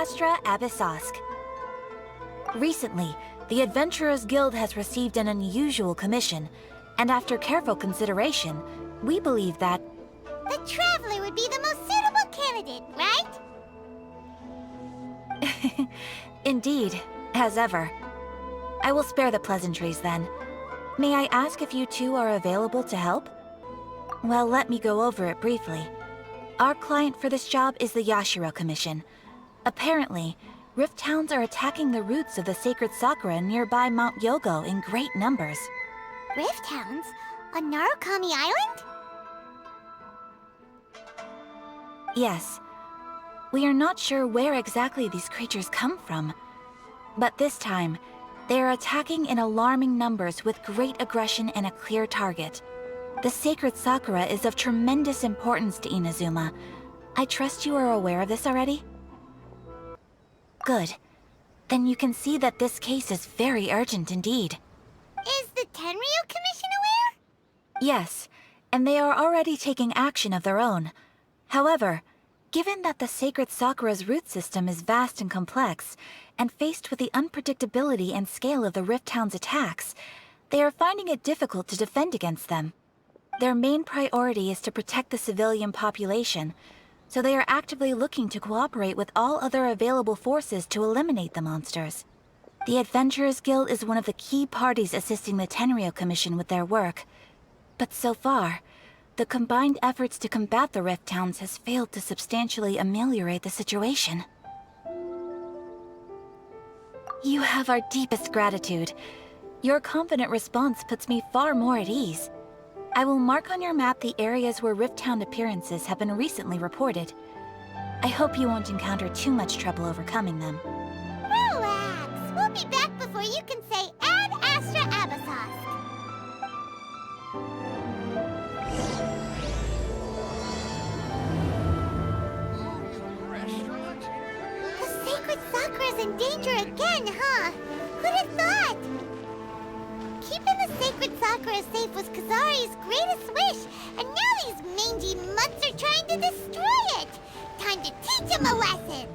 Astra Abyssosque. Recently, the Adventurers Guild has received an unusual commission, and after careful consideration, we believe that... The Traveler would be the most suitable candidate, right? Indeed, as ever. I will spare the pleasantries then. May I ask if you two are available to help? Well, let me go over it briefly. Our client for this job is the Yashiro Commission. Apparently, Rift Hounds are attacking the roots of the sacred sakura nearby Mount Yogo in great numbers. Rift Hounds? On Narukami Island? Yes. We are not sure where exactly these creatures come from. But this time, they are attacking in alarming numbers with great aggression and a clear target. The sacred sakura is of tremendous importance to Inazuma. I trust you are aware of this already? Good. Then you can see that this case is very urgent indeed. Is the Tenryu Commission aware? Yes, and they are already taking action of their own. However, given that the sacred sakura's root system is vast and complex, and faced with the unpredictability and scale of the Rift Hound's attacks, they are finding it difficult to defend against them. Their main priority is to protect the civilian population, so they are actively looking to cooperate with all other available forces to eliminate the monsters. The Adventurers Guild is one of the key parties assisting the Tenryu Commission with their work. But so far, the combined efforts to combat the Rift Hounds has failed to substantially ameliorate the situation. You have our deepest gratitude. Your confident response puts me far more at ease. I will mark on your map the areas where Rift Hound appearances have been recently reported. I hope you won't encounter too much trouble overcoming them. Relax! We'll be back before you can say Ad Astra Abyssosque. The sacred sakura's in danger again, huh? Who'd have thought? Keeping the sacred sakura safe was Kazari's greatest wish, and now these mangy mutts are trying to destroy it! Time to teach him a lesson!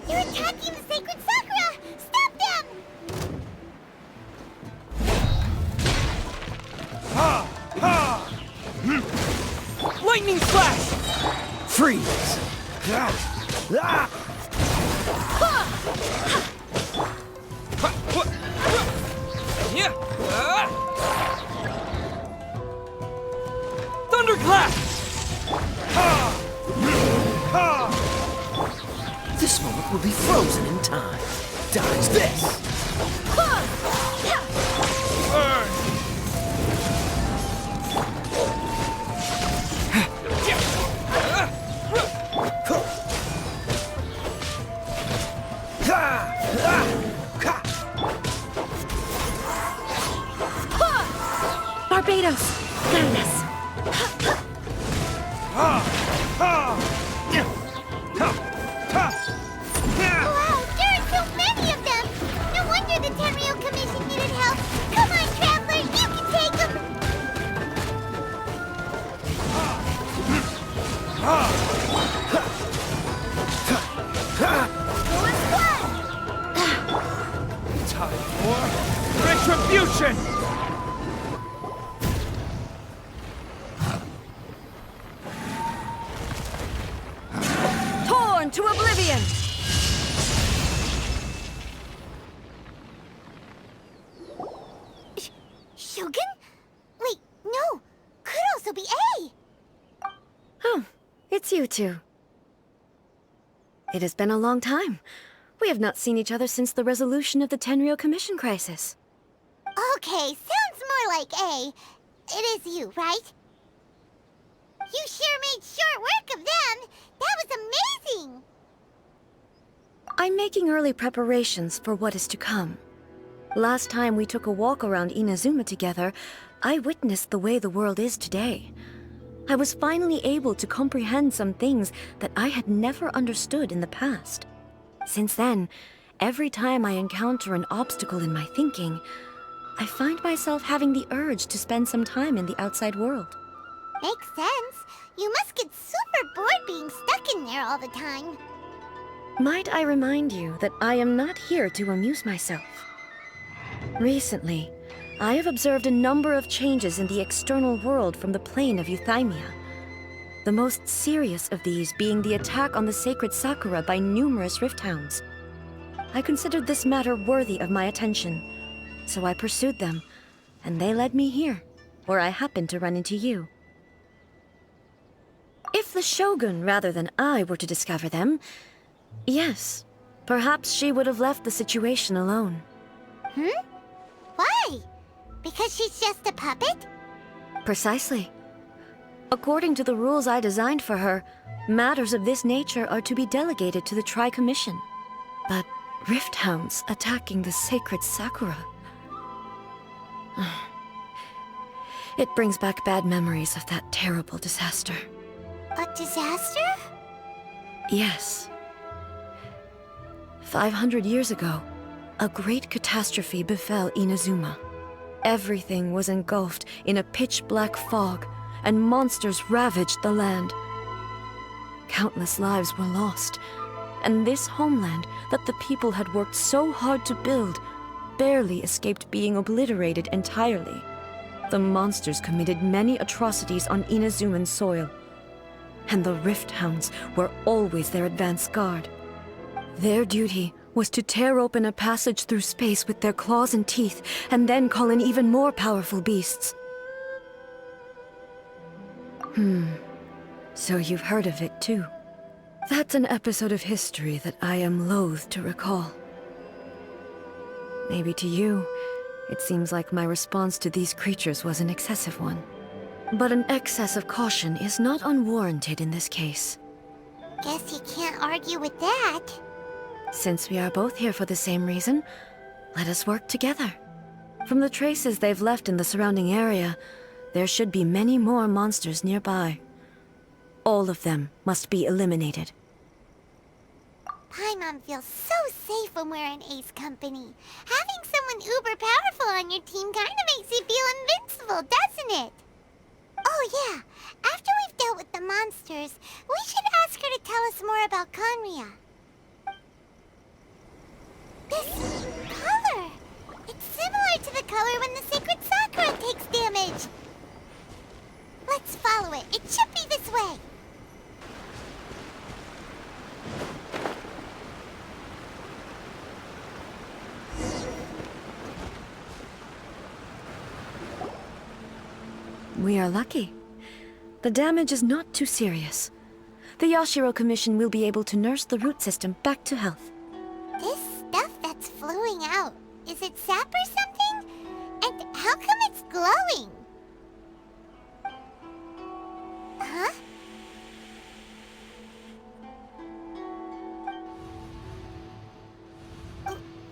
They're attacking the sacred sakura! Stop them! Ha! Ha! Lightning flash! Freeze! Thunderclap! This moment will be frozen in time. Dodge this! Burn! Barbados, guide us. Wow, there are so many of them! No wonder the Tenryu Commission needed help! Come on, Traveler, you can take them! Time for retribution! Torn to oblivion! Shogun? Wait, no! Could also be A! Oh, it's you two. It has been a long time. We have not seen each other since the resolution of the Tenryu Commission crisis. Okay, sounds more like A. It is you, right? You sure made short work of them! That was amazing! I'm making early preparations for what is to come. Last time we took a walk around Inazuma together, I witnessed the way the world is today. I was finally able to comprehend some things that I had never understood in the past. Since then, every time I encounter an obstacle in my thinking, I find myself having the urge to spend some time in the outside world. Makes sense. You must get super bored being stuck in there all the time. Might I remind you that I am not here to amuse myself? Recently, I have observed a number of changes in the external world from the plane of Euthymia. The most serious of these being the attack on the sacred Sakura by numerous rift hounds. I considered this matter worthy of my attention, so I pursued them, and they led me here, where I happened to run into you. If the Shogun rather than I were to discover them, yes, perhaps she would have left the situation alone. Why? Because she's just a puppet? Precisely. According to the rules I designed for her, matters of this nature are to be delegated to the Tri-Commission. But rift hounds attacking the sacred Sakura... It brings back bad memories of that terrible disaster. A disaster? Yes. 500 years ago, a great catastrophe befell Inazuma. Everything was engulfed in a pitch-black fog, and monsters ravaged the land. Countless lives were lost, and this homeland that the people had worked so hard to build barely escaped being obliterated entirely. The monsters committed many atrocities on Inazuman soil, and the Rift Hounds were always their advance guard. Their duty was to tear open a passage through space with their claws and teeth, and then call in even more powerful beasts. So you've heard of it too. That's an episode of history that I am loath to recall. Maybe to you, it seems like my response to these creatures was an excessive one. But an excess of caution is not unwarranted in this case. Guess you can't argue with that. Since we are both here for the same reason, let us work together. From the traces they've left in the surrounding area, there should be many more monsters nearby. All of them must be eliminated. Paimon feels so safe when we're in Ace Company. Having someone uber powerful on your team kinda makes you feel invincible, doesn't it? Oh yeah, after we've dealt with the monsters, we should ask her to tell us more about Conria. This color! It's similar to the color when the sacred Sakura takes damage! Let's follow it. It should be this way. We are lucky. The damage is not too serious. The Yashiro Commission will be able to nurse the root system back to health. This stuff that's flowing out, is it sap or something? And how come it's glowing? Huh?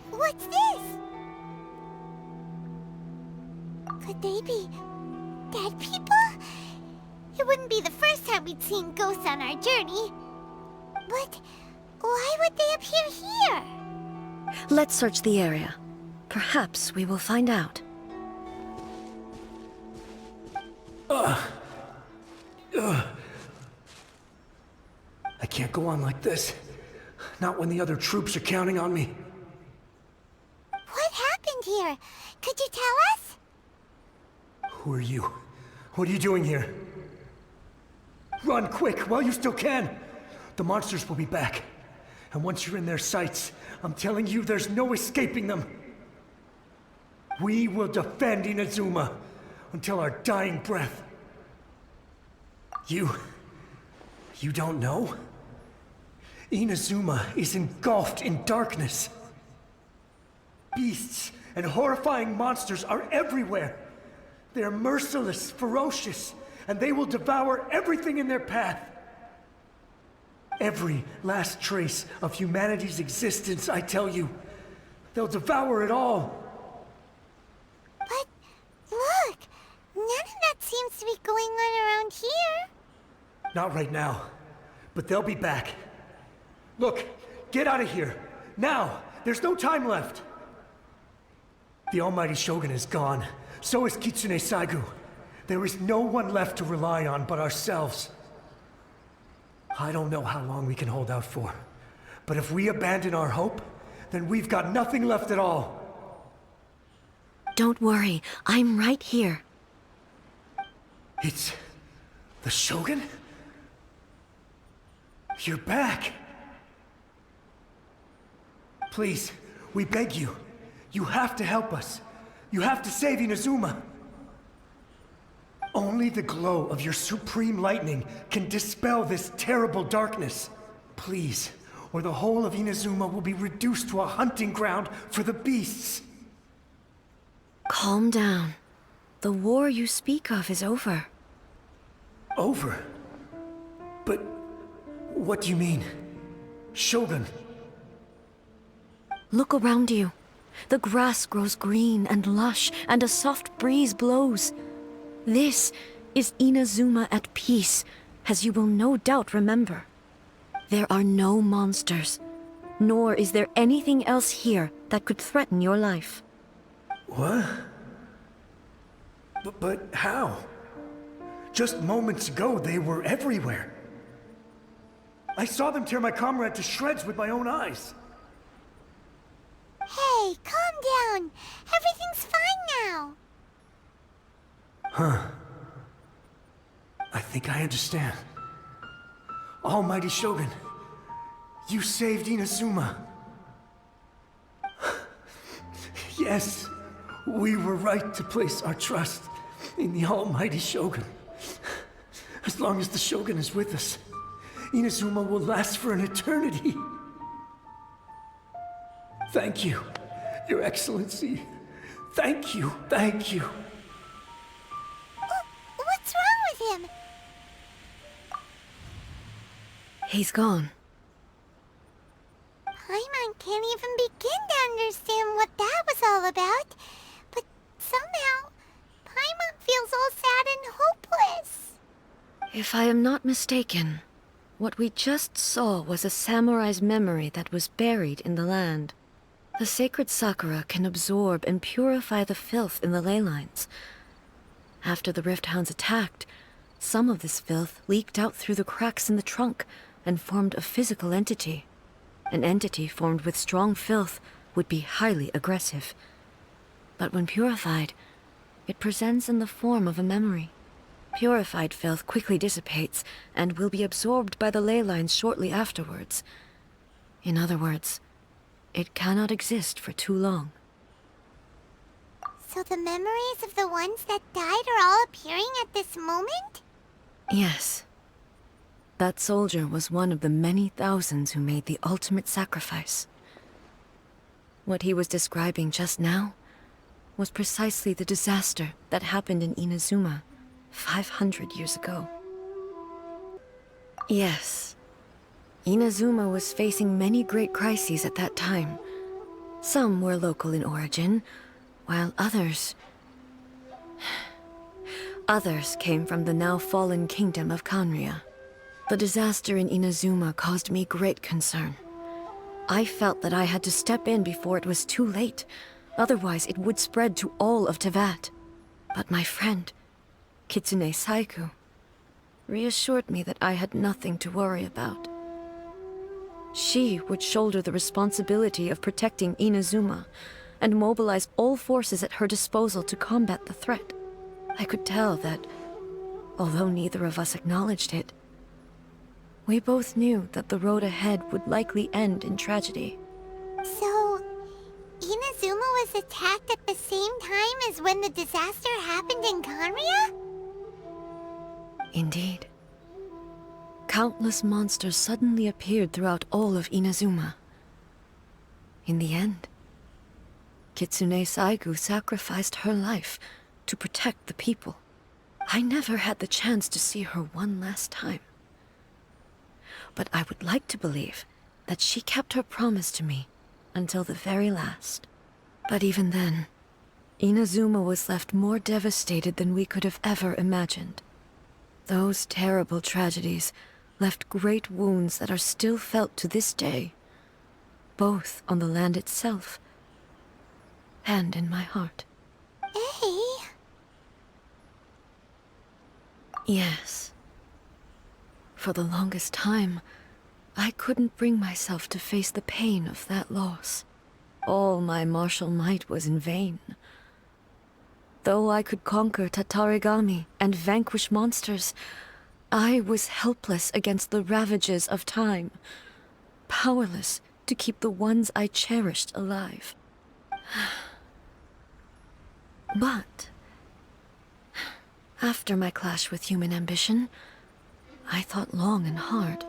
What's this? Could they be dead people? It wouldn't be the first time we'd seen ghosts on our journey. But why would they appear here? Let's search the area. Perhaps we will find out. I can't go on like this. Not when the other troops are counting on me. What happened here? Could you tell us? Who are you? What are you doing here? Run quick, while you still can! The monsters will be back. And once you're in their sights, I'm telling you, there's no escaping them. We will defend Inazuma until our dying breath. You don't know? Inazuma is engulfed in darkness. Beasts and horrifying monsters are everywhere. They're merciless, ferocious, and they will devour everything in their path. Every last trace of humanity's existence, I tell you. They'll devour it all. But look, none of that seems to be going on around here. Not right now, but they'll be back. Look, get out of here. Now! There's no time left! The Almighty Shogun is gone. So is Kitsune Saigu. There is no one left to rely on but ourselves. I don't know how long we can hold out for. But if we abandon our hope, then we've got nothing left at all. Don't worry, I'm right here. It's... the Shogun? You're back! Please, we beg you. You have to help us. You have to save Inazuma. Only the glow of your supreme lightning can dispel this terrible darkness. Please, or the whole of Inazuma will be reduced to a hunting ground for the beasts. Calm down. The war you speak of is over. Over? But what do you mean? Shogun? Look around you. The grass grows green and lush, and a soft breeze blows. This is Inazuma at peace, as you will no doubt remember. There are no monsters, nor is there anything else here that could threaten your life. What? But how? Just moments ago, they were everywhere. I saw them tear my comrade to shreds with my own eyes. Hey, calm down. Everything's fine now. Huh. I think I understand. Almighty Shogun, you saved Inazuma. Yes, we were right to place our trust in the Almighty Shogun. As long as the Shogun is with us, Inazuma will last for an eternity. Thank you, Your Excellency. Thank you, thank you. What's wrong with him? He's gone. Paimon can't even begin to understand what that was all about. But somehow, Paimon feels all sad and hopeless. If I am not mistaken, what we just saw was a samurai's memory that was buried in the land. The sacred sakura can absorb and purify the filth in the ley lines. After the Rift Hounds attacked, some of this filth leaked out through the cracks in the trunk and formed a physical entity. An entity formed with strong filth would be highly aggressive. But when purified, it presents in the form of a memory. Purified filth quickly dissipates and will be absorbed by the ley lines shortly afterwards. In other words, it cannot exist for too long. So the memories of the ones that died are all appearing at this moment? Yes. That soldier was one of the many thousands who made the ultimate sacrifice. What he was describing just now was precisely the disaster that happened in Inazuma 500 years ago. Yes. Inazuma was facing many great crises at that time. Some were local in origin, while others came from the now fallen kingdom of Kanria. The disaster in Inazuma caused me great concern. I felt that I had to step in before it was too late, otherwise it would spread to all of Teyvat. But my friend, Kitsune Saigu, reassured me that I had nothing to worry about. She would shoulder the responsibility of protecting Inazuma and mobilize all forces at her disposal to combat the threat. I could tell that, although neither of us acknowledged it, we both knew that the road ahead would likely end in tragedy. So, Inazuma was attacked at the same time as when the disaster happened in Kanria? Indeed. Countless monsters suddenly appeared throughout all of Inazuma. In the end, Kitsune Saigu sacrificed her life to protect the people. I never had the chance to see her one last time. But I would like to believe that she kept her promise to me until the very last. But even then, Inazuma was left more devastated than we could have ever imagined. Those terrible tragedies left great wounds that are still felt to this day, both on the land itself and in my heart. Hey. Yes. For the longest time, I couldn't bring myself to face the pain of that loss. All my martial might was in vain. Though I could conquer Tatarigami and vanquish monsters, I was helpless against the ravages of time, powerless to keep the ones I cherished alive. But after my clash with human ambition, I thought long and hard.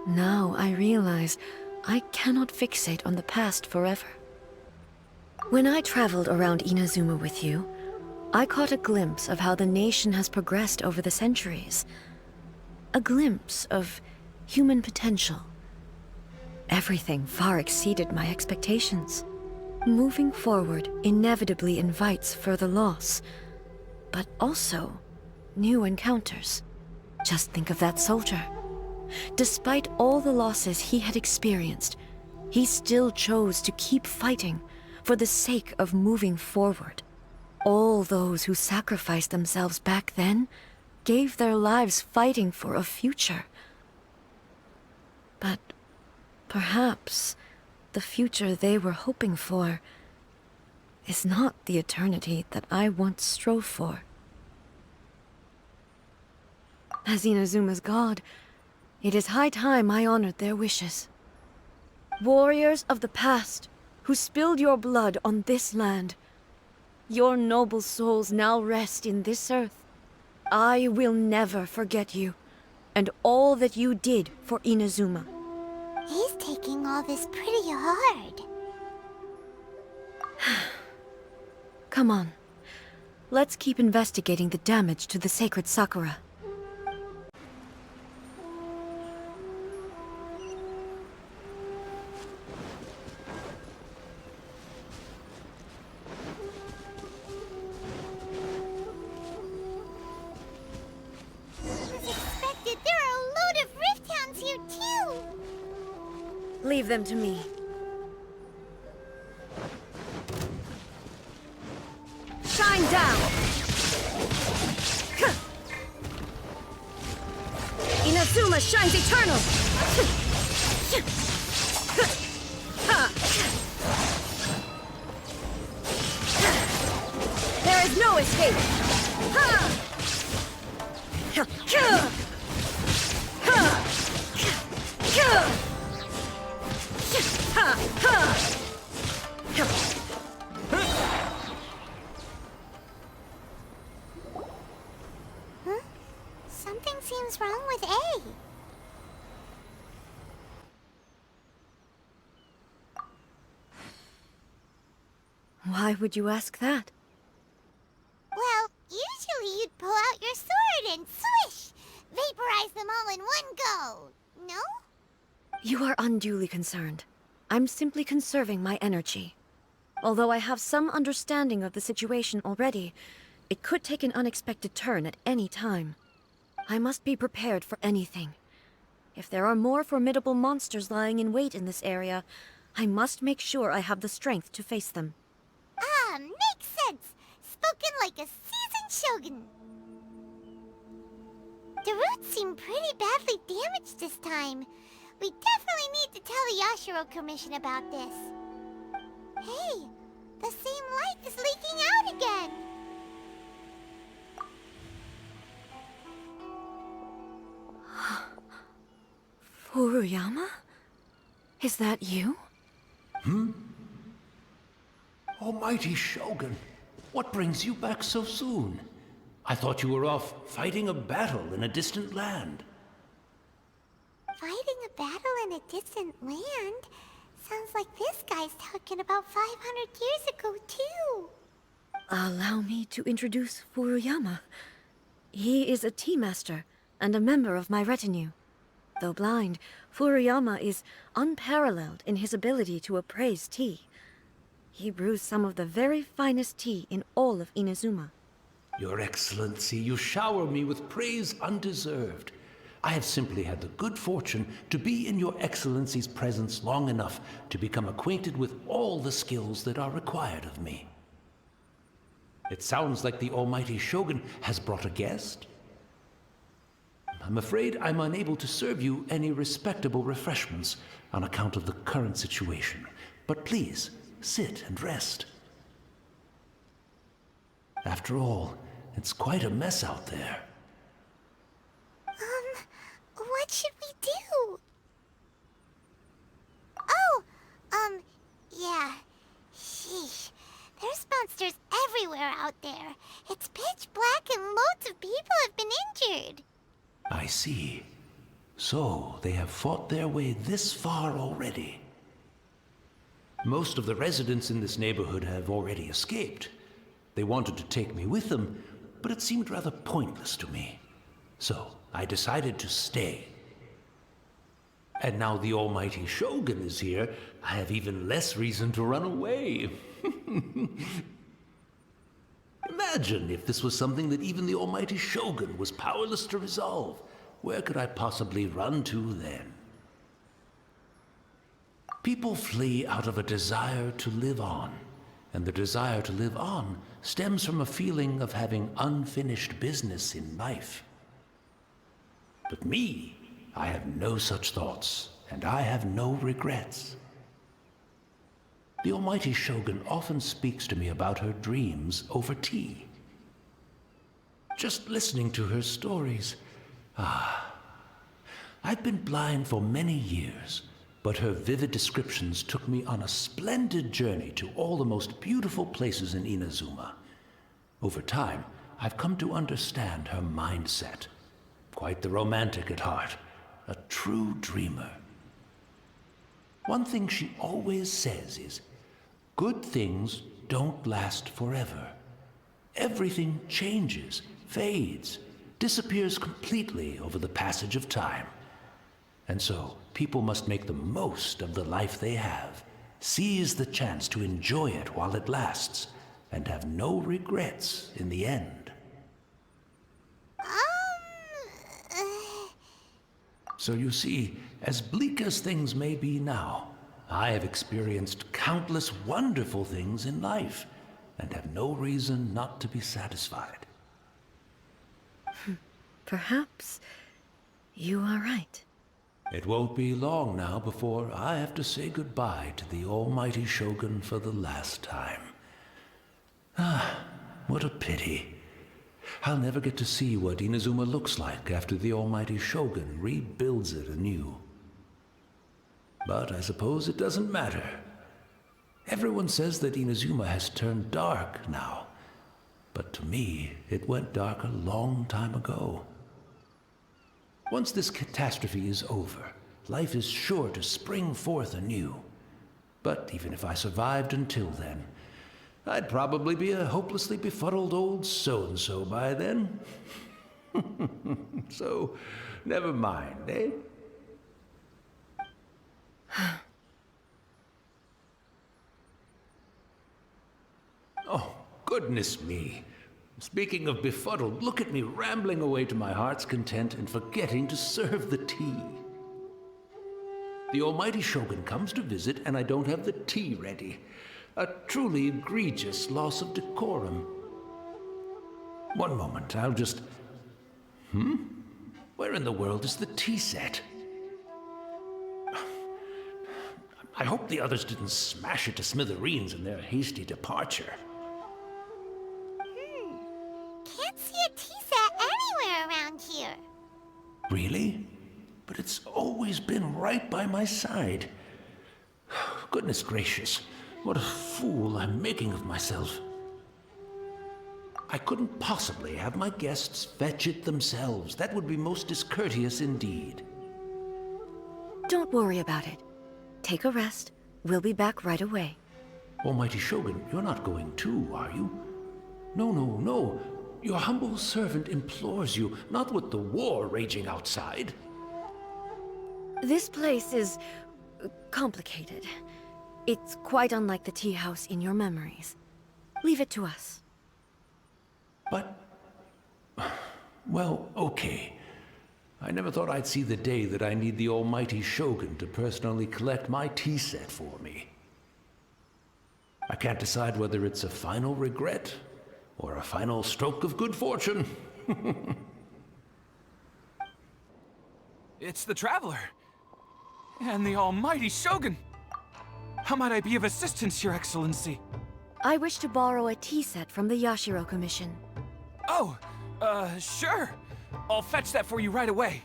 Now I realize I cannot fixate on the past forever. When I traveled around Inazuma with you, I caught a glimpse of how the nation has progressed over the centuries. A glimpse of human potential. Everything far exceeded my expectations. Moving forward inevitably invites further loss, but also new encounters. Just think of that soldier. Despite all the losses he had experienced, he still chose to keep fighting for the sake of moving forward. All those who sacrificed themselves back then gave their lives fighting for a future. But perhaps the future they were hoping for is not the eternity that I once strove for. As Inazuma's god, it is high time I honored their wishes. Warriors of the past, who spilled your blood on this land, your noble souls now rest in this earth. I will never forget you, and all that you did for Inazuma. He's taking all this pretty hard. Come on. Let's keep investigating the damage to the sacred Sakura. As expected, there are a load of Rift Hounds here too! Leave them to me. Shine down! Inazuma shines eternal! There is no escape! Something seems wrong with A. Why would you ask that? Well, usually you'd pull out your sword and swish! Vaporize them all in one go, no? You are unduly concerned. I'm simply conserving my energy. Although I have some understanding of the situation already, it could take an unexpected turn at any time. I must be prepared for anything. If there are more formidable monsters lying in wait in this area, I must make sure I have the strength to face them. Ah, makes sense! Spoken like a seasoned shogun. The roots seem pretty badly damaged this time. We definitely need to tell the Yashiro Commission about this. Hey, the same light is leaking out again! Furuyama? Is that you? Almighty Shogun, what brings you back so soon? I thought you were off fighting a battle in a distant land. Fighting a battle in a distant land? Sounds like this guy's talking about 500 years ago, too. Allow me to introduce Furuyama. He is a tea master and a member of my retinue. Though blind, Furuyama is unparalleled in his ability to appraise tea. He brews some of the very finest tea in all of Inazuma. Your Excellency, you shower me with praise undeserved. I have simply had the good fortune to be in Your Excellency's presence long enough to become acquainted with all the skills that are required of me. It sounds like the Almighty Shogun has brought a guest. I'm afraid I'm unable to serve you any respectable refreshments on account of the current situation. But please, sit and rest. After all, it's quite a mess out there. What should we do? Oh, yeah. Sheesh. There's monsters everywhere out there. It's pitch black and loads of people have been injured. I see. So, they have fought their way this far already. Most of the residents in this neighborhood have already escaped. They wanted to take me with them, but it seemed rather pointless to me. So, I decided to stay. And now the Almighty Shogun is here, I have even less reason to run away. Imagine if this was something that even the Almighty Shogun was powerless to resolve. Where could I possibly run to then? People flee out of a desire to live on, and the desire to live on stems from a feeling of having unfinished business in life. But me, I have no such thoughts, and I have no regrets. The Almighty Shogun often speaks to me about her dreams over tea. Just listening to her stories, I've been blind for many years, but her vivid descriptions took me on a splendid journey to all the most beautiful places in Inazuma. Over time, I've come to understand her mindset. Quite the romantic at heart, a true dreamer. One thing she always says is, good things don't last forever. Everything changes, fades, disappears completely over the passage of time. And so, people must make the most of the life they have, seize the chance to enjoy it while it lasts, and have no regrets in the end. So you see, as bleak as things may be now, I have experienced countless wonderful things in life, and have no reason not to be satisfied. Perhaps you are right. It won't be long now before I have to say goodbye to the Almighty Shogun for the last time. What a pity. I'll never get to see what Inazuma looks like after the Almighty Shogun rebuilds it anew. But I suppose it doesn't matter. Everyone says that Inazuma has turned dark now, but to me, it went dark a long time ago. Once this catastrophe is over, life is sure to spring forth anew. But even if I survived until then, I'd probably be a hopelessly befuddled old so-and-so by then. So, never mind, eh? Oh, goodness me. Speaking of befuddled, look at me rambling away to my heart's content and forgetting to serve the tea. The Almighty Shogun comes to visit and I don't have the tea ready. A truly egregious loss of decorum. One moment, I'll just... Where in the world is the tea set? I hope the others didn't smash it to smithereens in their hasty departure. Can't see a tea set anywhere around here. Really? But it's always been right by my side. Goodness gracious, what a fool I'm making of myself. I couldn't possibly have my guests fetch it themselves. That would be most discourteous indeed. Don't worry about it. Take a rest. We'll be back right away. Almighty Shogun, you're not going too, are you? No. Your humble servant implores you, not with the war raging outside. This place is complicated. It's quite unlike the tea house in your memories. Leave it to us. But... well, okay. I never thought I'd see the day that I need the almighty Shogun to personally collect my tea set for me. I can't decide whether it's a final regret or a final stroke of good fortune. It's the Traveler. And the almighty Shogun. How might I be of assistance, Your Excellency? I wish to borrow a tea set from the Yashiro Commission. Oh, sure. I'll fetch that for you right away.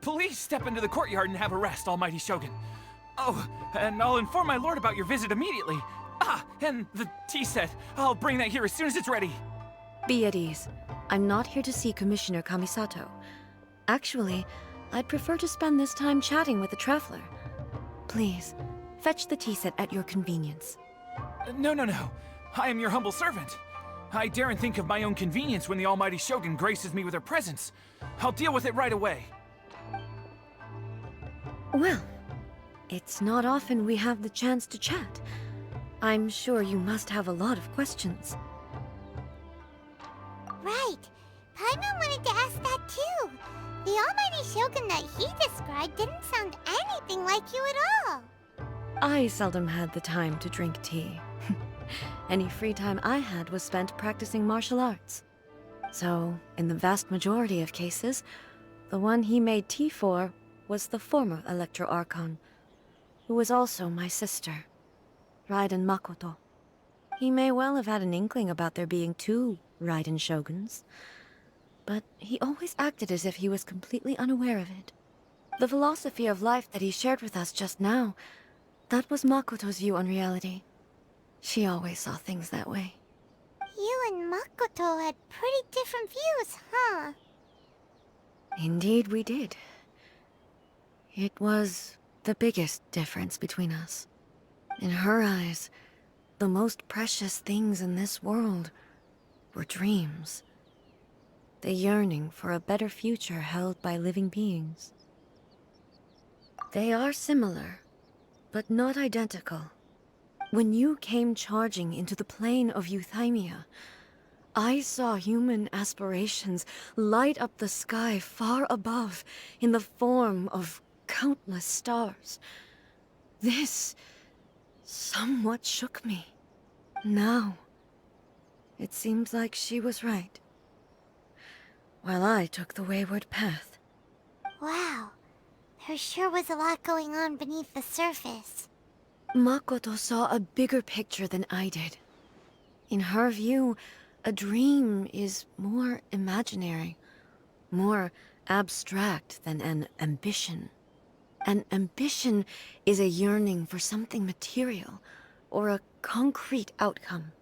Please step into the courtyard and have a rest, almighty Shogun. Oh, and I'll inform my lord about your visit immediately. Ah, and the tea set. I'll bring that here as soon as it's ready. Be at ease. I'm not here to see Commissioner Kamisato. Actually, I'd prefer to spend this time chatting with the Traveler. Please, fetch the tea set at your convenience. No. I am your humble servant. I daren't think of my own convenience when the almighty Shogun graces me with her presence. I'll deal with it right away. Well, it's not often we have the chance to chat. I'm sure you must have a lot of questions. Right. Paimon wanted to ask that too. The almighty Shogun that he described didn't sound anything like you at all. I seldom had the time to drink tea. Any free time I had was spent practicing martial arts. So, in the vast majority of cases, the one he made tea for was the former Electro Archon, who was also my sister, Raiden Makoto. He may well have had an inkling about there being two Raiden Shoguns, but he always acted as if he was completely unaware of it. The philosophy of life that he shared with us just now, that was Makoto's view on reality. She always saw things that way. You and Makoto had pretty different views, huh? Indeed we did. It was the biggest difference between us. In her eyes, the most precious things in this world were dreams. The yearning for a better future held by living beings. They are similar, but not identical. When you came charging into the plane of Euthymia, I saw human aspirations light up the sky far above in the form of countless stars. This somewhat shook me. Now, it seems like she was right, while I took the wayward path. Wow. There sure was a lot going on beneath the surface. Makoto saw a bigger picture than I did. In her view, a dream is more imaginary, more abstract than an ambition. An ambition is a yearning for something material, or a concrete outcome.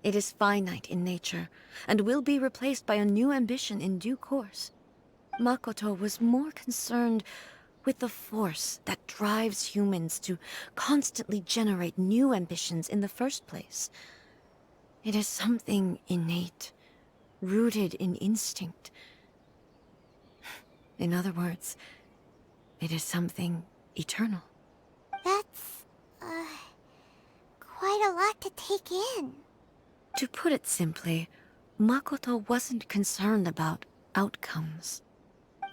It is finite in nature, and will be replaced by a new ambition in due course. Makoto was more concerned with the force that drives humans to constantly generate new ambitions in the first place. It is something innate, rooted in instinct. In other words, it is something eternal. That's, quite a lot to take in. To put it simply, Makoto wasn't concerned about outcomes.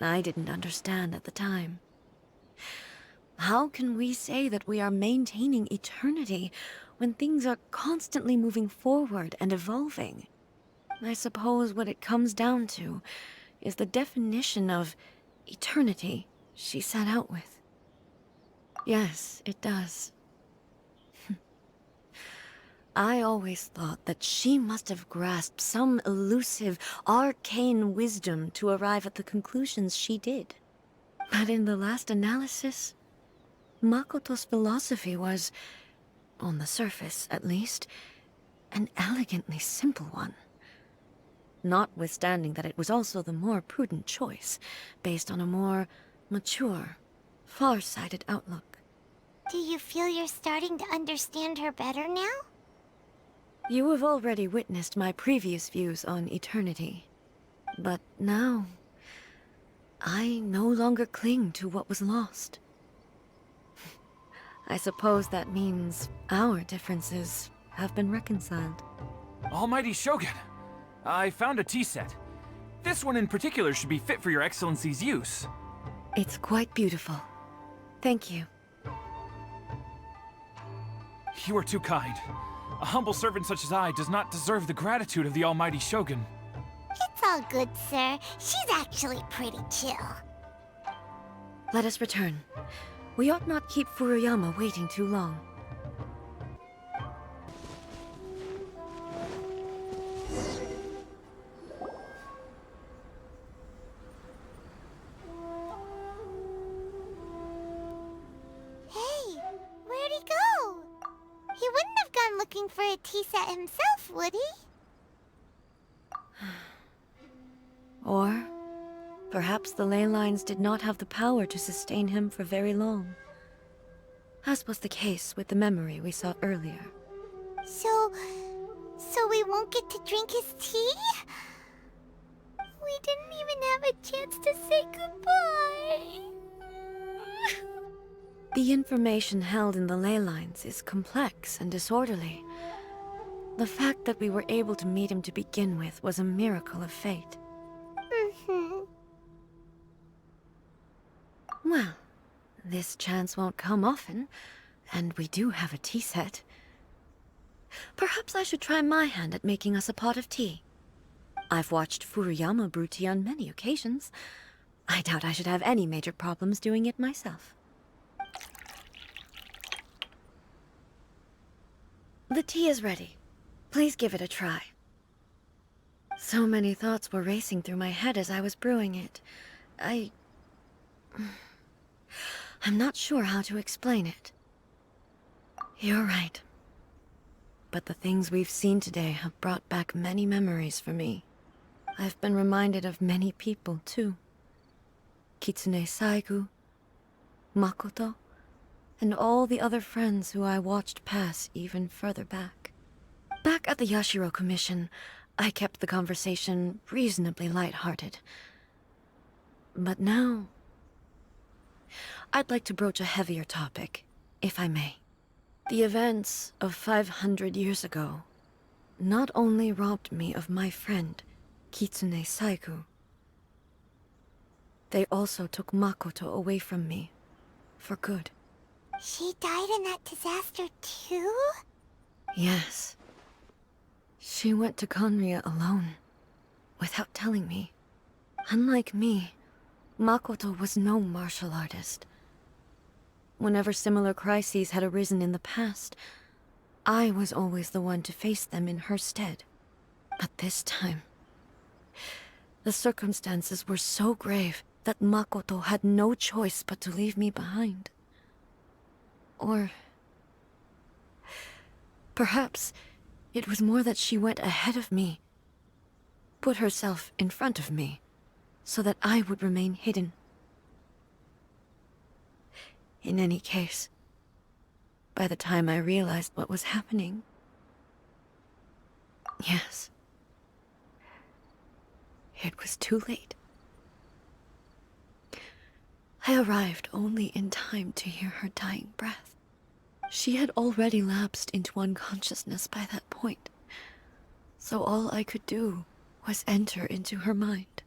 I didn't understand at the time. How can we say that we are maintaining eternity when things are constantly moving forward and evolving? I suppose what it comes down to is the definition of eternity she set out with. Yes, it does. I always thought that she must have grasped some elusive, arcane wisdom to arrive at the conclusions she did. But in the last analysis, Makoto's philosophy was, on the surface at least, an elegantly simple one. Notwithstanding that it was also the more prudent choice, based on a more mature, far-sighted outlook. Do you feel you're starting to understand her better now? You have already witnessed my previous views on eternity. But now, I no longer cling to what was lost. I suppose that means our differences have been reconciled. Almighty Shogun, I found a tea set. This one in particular should be fit for your Excellency's use. It's quite beautiful. Thank you. You are too kind. A humble servant such as I does not deserve the gratitude of the Almighty Shogun. It's all good, sir. She's actually pretty chill. Let us return. We ought not keep Furuyama waiting too long. Hey, where'd he go? He wouldn't have gone looking for a tea set himself, would he? Or perhaps the ley lines did not have the power to sustain him for very long, as was the case with the memory we sought earlier. So we won't get to drink his tea? We didn't even have a chance to say goodbye. The information held in the ley lines is complex and disorderly. The fact that we were able to meet him to begin with was a miracle of fate. Well, this chance won't come often, and we do have a tea set. Perhaps I should try my hand at making us a pot of tea. I've watched Furuyama brew tea on many occasions. I doubt I should have any major problems doing it myself. The tea is ready. Please give it a try. So many thoughts were racing through my head as I was brewing it. I'm not sure how to explain it. You're right. But the things we've seen today have brought back many memories for me. I've been reminded of many people, too. Kitsune Saigu, Makoto, and all the other friends who I watched pass even further back. Back at the Yashiro Commission, I kept the conversation reasonably lighthearted. But now, I'd like to broach a heavier topic, if I may. The events of 500 years ago not only robbed me of my friend, Kitsune Saigu, they also took Makoto away from me, for good. She died in that disaster too? Yes. She went to Conria alone, without telling me. Unlike me, Makoto was no martial artist. Whenever similar crises had arisen in the past, I was always the one to face them in her stead. But this time, the circumstances were so grave that Makoto had no choice but to leave me behind. Or perhaps it was more that she went ahead of me, put herself in front of me, so that I would remain hidden. In any case, by the time I realized what was happening, yes, it was too late. I arrived only in time to hear her dying breath. She had already lapsed into unconsciousness by that point, so all I could do was enter into her mind.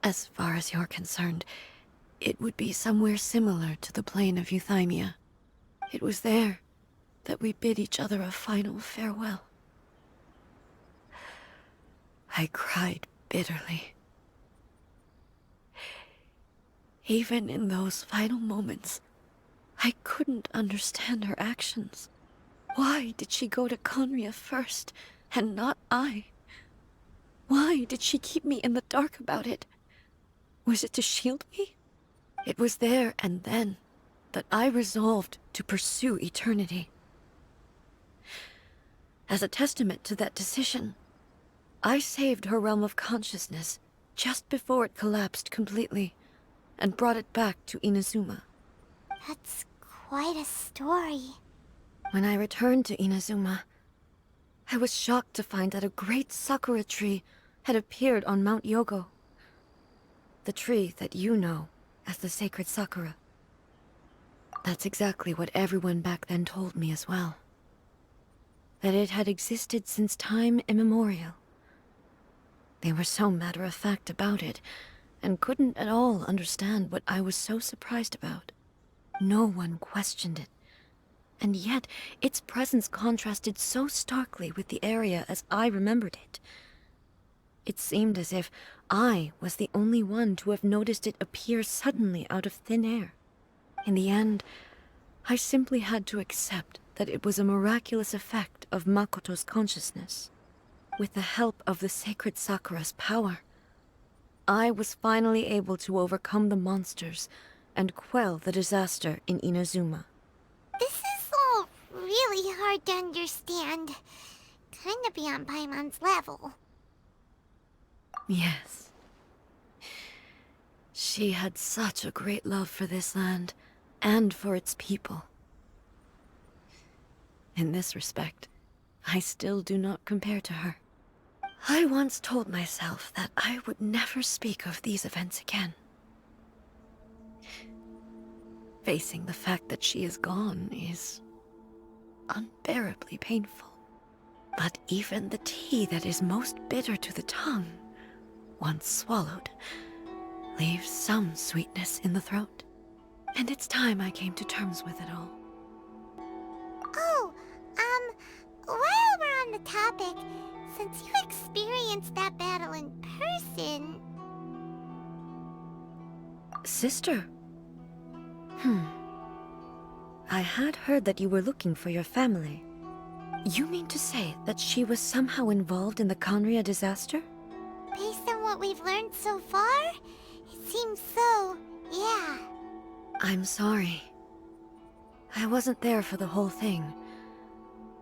As far as you're concerned, it would be somewhere similar to the plane of Euthymia. It was there that we bid each other a final farewell. I cried bitterly. Even in those final moments, I couldn't understand her actions. Why did she go to Conria first, and not I? Why did she keep me in the dark about it? Was it to shield me? It was there and then that I resolved to pursue eternity. As a testament to that decision, I saved her realm of consciousness just before it collapsed completely, and brought it back to Inazuma. That's quite a story. When I returned to Inazuma, I was shocked to find that a great sakura tree had appeared on Mount Yogo. The tree that you know as the sacred sakura. That's exactly what everyone back then told me as well. That it had existed since time immemorial. They were so matter-of-fact about it, and couldn't at all understand what I was so surprised about. No one questioned it. And yet, its presence contrasted so starkly with the area as I remembered it. It seemed as if I was the only one to have noticed it appear suddenly out of thin air. In the end, I simply had to accept that it was a miraculous effect of Makoto's consciousness. With the help of the sacred Sakura's power, I was finally able to overcome the monsters and quell the disaster in Inazuma. This is all really hard to understand. Kinda beyond Paimon's level. Yes. She had such a great love for this land, and for its people. In this respect, I still do not compare to her. I once told myself that I would never speak of these events again. Facing the fact that she is gone is unbearably painful. But even the tea that is most bitter to the tongue, once swallowed, leaves some sweetness in the throat. And it's time I came to terms with it all. Oh, while we're on the topic, since you experienced that battle in person... Sister? I had heard that you were looking for your family. You mean to say that she was somehow involved in the Conria disaster? Based on what we've learned so far, it seems so, yeah. I'm sorry. I wasn't there for the whole thing.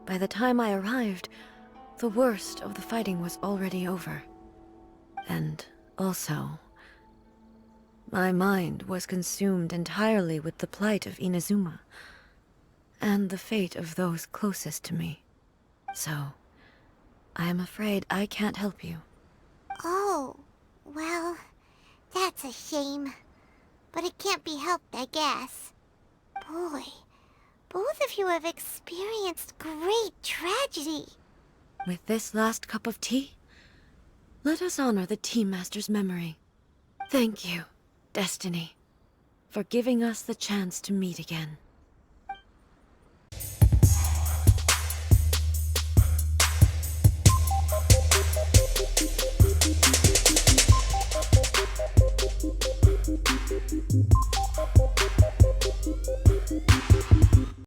By the time I arrived, the worst of the fighting was already over. And also, my mind was consumed entirely with the plight of Inazuma, and the fate of those closest to me. So, I am afraid I can't help you. Oh, well, that's a shame. But it can't be helped, I guess. Boy, both of you have experienced great tragedy. With this last cup of tea, let us honor the Tea Master's memory. Thank you, Destiny, for giving us the chance to meet again.